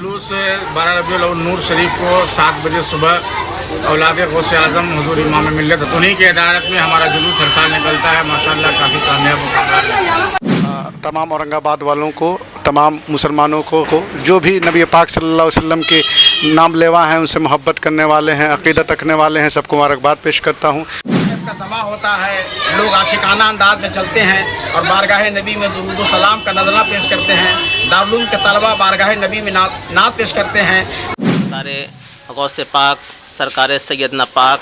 जुलूस 12 रबीउल अव्वल नूर शरीफ को 7 बजे सुबह औलाद गौसे आज़म हुजूर इमाम मिल्लत उन्हीं की हिदायत में हमारा जुलूस हर साल निकलता है। माशाअल्लाह काफ़ी कामयाब और कामयाब है। तमाम औरंगाबाद वालों को, तमाम मुसलमानों को जो भी नबी पाक सल्लल्लाहु अलैहि वसल्लम के नाम लेवा हैं, उनसे मोहब्बत करने वाले हैं, अक़ीदत रखने वाले हैं, सबको मुबारकबाद पेश करता हूँ। का समा होता है, लोग आशिकाना अंदाज में चलते हैं और बारगाह नबी में दुरूद व सलाम का नज़राना पेश करते हैं। दारुल उलूम के तलबा बारगाह नबी में नात पेश करते हैं। सरकार गौसे पाक, सरकार सैयदना पाक,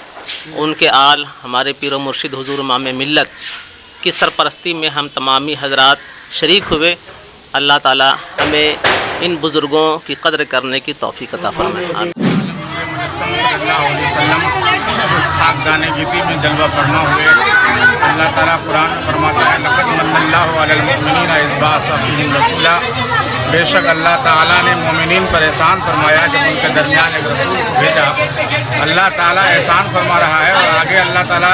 उनके आल, हमारे पीर मुर्शिद हुजूर इमाम मिल्लत की सरपरस्ती में हम तमामी हजरात शरीक हुए। अल्लाह ताला हमें इन बुज़ुर्गों की कदर करने की तौफीक अता फरमाए। खाकदाने गीती में जलवा फरमा हुए। अल्लाह ताला कुरान में फरमाता है, लक़द मन्नल्लाहु अलल मुमिनीना इज़ बअसा फ़ीहिम रसूला। बेशक अल्लाह ताला ने मोमिनीन पर एहसान फरमाया जब उनके दरमियान एक रसूल को भेजा। अल्लाह ताला एहसान फरमा रहा है और आगे अल्लाह ताला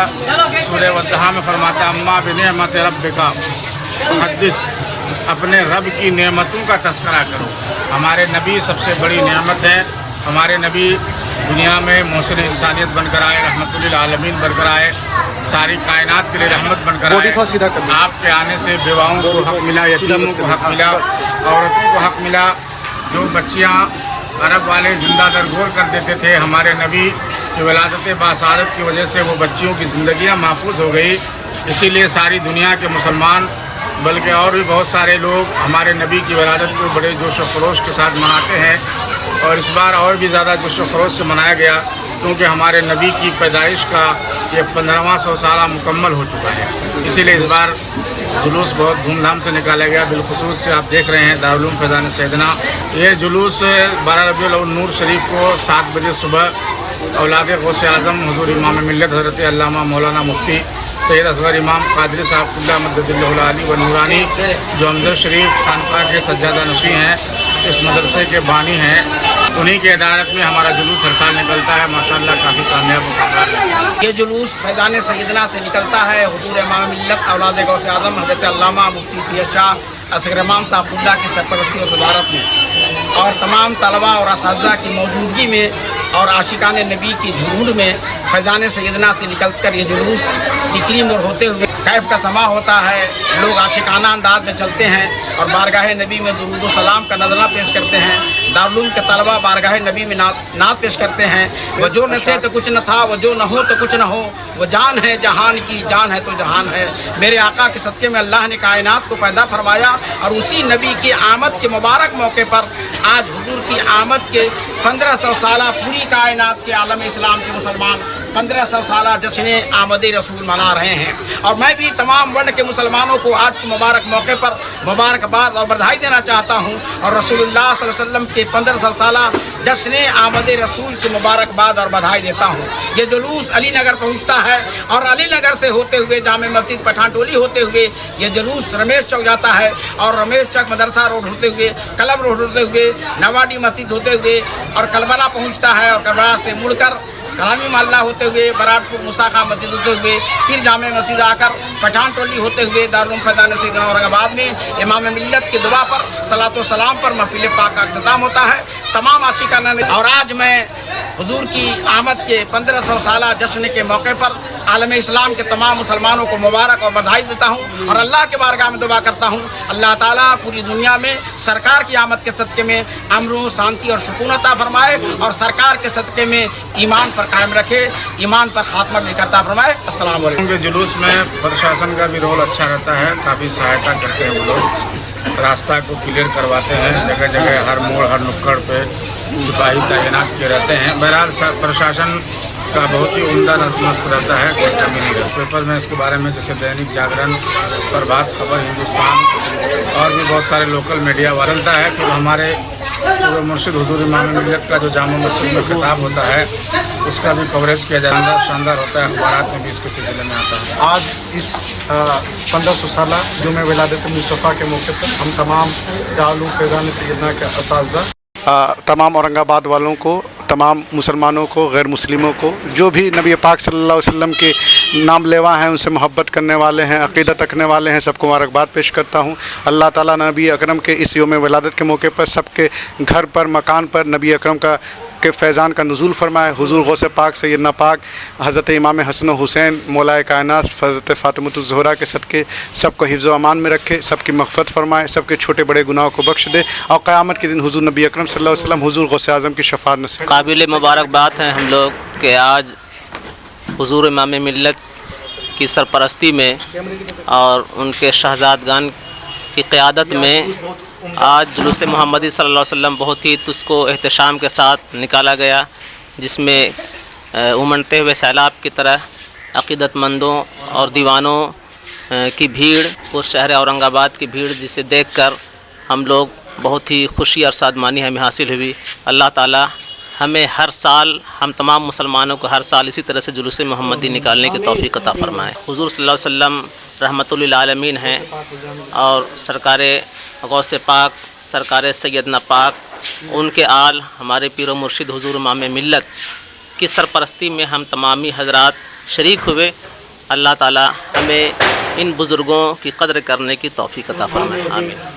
सूरह वद्दहा में फरमाता है, अम्मा बिनिअमति रब्बिका फहद्दिस, अपने रब की नेमतों का तस्करा करो। हमारे नबी सबसे बड़ी नेमत है। हमारे नबी दुनिया में मोहसिन इंसानियत बनकर आए, रहमतुल आलमीन बनकर आए, सारी कायनात के लिए रहमत बनकर आए। आपके आने से बेवाओं को हक मिला, यतीमों को हक मिला, औरतों को हक मिला। जो बच्चियाँ अरब वाले जिंदा दरगोर कर देते थे, हमारे नबी की विलादत बासारत की वजह से वो बच्चियों की ज़िंदगियाँ महफूज हो गई। इसीलिए सारी दुनिया के मुसलमान बल्कि और भी बहुत सारे लोग हमारे नबी की विलादत को बड़े जोश व खरोश के साथ मनाते हैं। और इस बार और भी ज़्यादा जोश व खरोश से मनाया गया क्योंकि हमारे नबी की पैदाइश का ये 15वां 100 साल मुकम्मल हो चुका है। इसीलिए इस बार जुलूस बहुत धूमधाम से निकाला गया। बिलखुसूस से आप देख रहे हैं दारुल उलूम फैज़ान सैयदना, ये जुलूस 12 रबीउल अव्वल नूर शरीफ को 7 बजे सुबह औलाद गौसे आज़म हुजूर इमाम मिल्लत हज़रत अल्लामा मौलाना मुफ्ती सैयद असगर इमाम कादरी साहब मद्ददिल्लाहु अली व नूरानी, जो हमदर शरीफ खानका के सज्जादा नशी हैं, इस मदरसे के बानी हैं, उन्हीं की हिदायत में हमारा जुलूस हर साल निकलता है। माशाअल्लाह काफ़ी कामयाब और कामयाब है। ये जुलूस फैज़ान सैयदना से निकलता है। हुजूर इमाम मिल्लत औलाद गौसे आज़म हज़रत अल्लामा मुफ्ती सैयद शाह असगर इमाम साहब की सरपरस्ती और सदारत में और तमाम तलबा और असातिज़ा की मौजूदगी में और आशिकाने नबी की झुरूद में फैज़ान सैयदना से निकलकर ये जुलूस जिक्री मोड़ होते हुए कैफ का समा होता है। लोग आशिकाना अंदाज में चलते हैं और बारगाह नबी में दुरूद व सलाम का नज़राना पेश करते हैं। दारुल उलूम के तलबा बारगाह नबी में नात पेश करते हैं। वो जो न थे तो कुछ न था, वो जो न हो तो कुछ न हो, वो जान है जहान की, जान है तो जहान है। मेरे आका के सदक़े में अल्लाह ने कायनात को पैदा फरमाया और उसी नबी की आमद के मुबारक मौके पर आज हुजूर की आमद के 1500 साल पूरी कायनात के आलम इस्लाम के मुसलमान 1500 साल जश्न आमद रसूल मना रहे हैं। और मैं भी तमाम वर्ल्ड के मुसलमानों को आज के मुबारक मौके पर मुबारकबाद और बधाई देना चाहता हूँ और रसूलुल्लाह सल्लल्लाहु अलैहि वसल्लम के 1500 साल जश्न आमद रसूल की मुबारकबाद और बधाई देता हूँ। ये जुलूस अली नगर पहुँचता है और अली नगर से होते हुए जामे मस्जिद पठान टोली होते हुए ये जुलूस रमेश चौक जाता है और रमेश चौक मदरसा रोड होते हुए, कलब रोड होते हुए, नवाडी मस्जिद होते हुए और करबला पहुँचता है और करबला से मुड़कर कलामी मोहल्ला होते हुए, बराटपुर मूसा खां मस्जिद होते हुए, फिर जामे मस्जिद आकर पठान टोली होते हुए दारुल उलूम फैज़ान सैयदना औरंगाबाद में इमाम मिल्लत की दुआ पर सलातो सलाम पर महफिल पाक का अख्तिताम होता है। तमाम आशिकाना ने और आज मैं हुजूर की आमद के 1500 साल जश्न के मौके पर आलम इस्लाम के तमाम मुसलमानों को मुबारक और बधाई देता हूँ और अल्लाह के बारगाह में दुआ करता हूँ अल्लाह ताला पूरी दुनिया में सरकार की आमद के सदक़े में अमन शांति और सुकून अता फरमाए और सरकार के सदक़े में ईमान पर कायम रखे, ईमान पर खात्मा भी करता फरमाए। अस्सलाम वालेकुम। के जुलूस में प्रशासन का भी रोल अच्छा रहता है, काफ़ी सहायता करते हैं वो लोग, रास्ता को क्लियर करवाते हैं, जगह जगह हर मोड़ हर नुक्कड़ पे सिपाही तैनात किए रहते हैं। बहरहाल प्रशासन का बहुत ही उम्दा नस्क रहता है, कोई कमी नहीं रहती। पेपर में इसके बारे में जैसे दैनिक जागरण, प्रभात खबर, हिंदुस्तान और भी बहुत सारे लोकल मीडिया वालता है। फिर हमारे पूरे मुर्शिद हुजूर इमाम मिल्लत का जो जामा मस्जिद में खिताब होता है उसका भी कवरेज किया जाता है, शानदार होता है, अखबारात में भी इसके सिलसिले में आता है। आज इस 1500 साल जुमे विलादत मुस्तफ़ा के मौके पर हम तमाम दारुल उलूम फैज़ान सैयदना के असातिज़ा तमाम औरंगाबाद वालों को, तमाम मुसलमानों को, गैर मुस्लिमों को, जो भी नबी पाक सल्लल्लाहु अलैहि वसल्लम के नाम लेवा हैं, उनसे मोहब्बत करने वाले हैं, अक़ीदत रखने वाले हैं, सबको मुबारकबाद पेश करता हूँ। अल्लाह ताला नबी अकरम के इस यौम विलादत के मौके पर सबके घर पर, मकान पर नबी अकरम के फैज़ान का नुज़ूल फरमाए। हुज़ूर गौस पाक सैयदना पाक हज़रत इमाम हसन हुसैन मौलाए कायनात हज़रत फ़ातिमतुज़ ज़हरा के सदक़े सबको हिफ्ज़ व अमान में रखे, सबकी मग़फ़िरत फरमाए, सबके छोटे बड़े गुनाहों को बख्श दे और क़यामत के दिन हुज़ूर नबी अकरम सल्लल्लाहु अलैहि वसल्लम हुज़ूर गौस आज़म की शफ़ाअत नसीब। काबिल मुबारकबाद हैं हम लोग कि आज हुज़ूर इमाम मिल्लत की सरपरस्ती में और उनके शहज़ादगान की क़यादत में आज जुलूस मोहम्मदी सल्लल्लाहु अलैहि वसल्लम बहुत ही तुस्को एहतशाम के साथ निकाला गया, जिसमें उमड़ते हुए सैलाब की तरह अक़ीदतमंदों और दीवानों की भीड़, उस शहर औरंगाबाद की भीड़ जिसे देखकर हम लोग बहुत ही खुशी और सादमानी हमें हासिल हुई। अल्लाह ताला हमें हर साल, हम तमाम मुसलमानों को हर साल इसी तरह से जुलूस मोहम्मदी निकालने की तौफ़ीक़ अता फ़रमाए। हुज़ूर सल्लल्लाहु अलैहि वसल्लम रहमतुल लिल आलमीन हैं और सरकार गौस पाक, सरकार सैयदना पाक, उनके आल, हमारे पीर मुर्शिद हुज़ूर इमाम मिल्लत की सरपरस्ती में हम तमामी हज़रात शरीक हुए। अल्लाह ताला हमें इन बुज़ुर्गों की कदर करने की तौफ़ीक़ अता फ़रमाए। आमीन।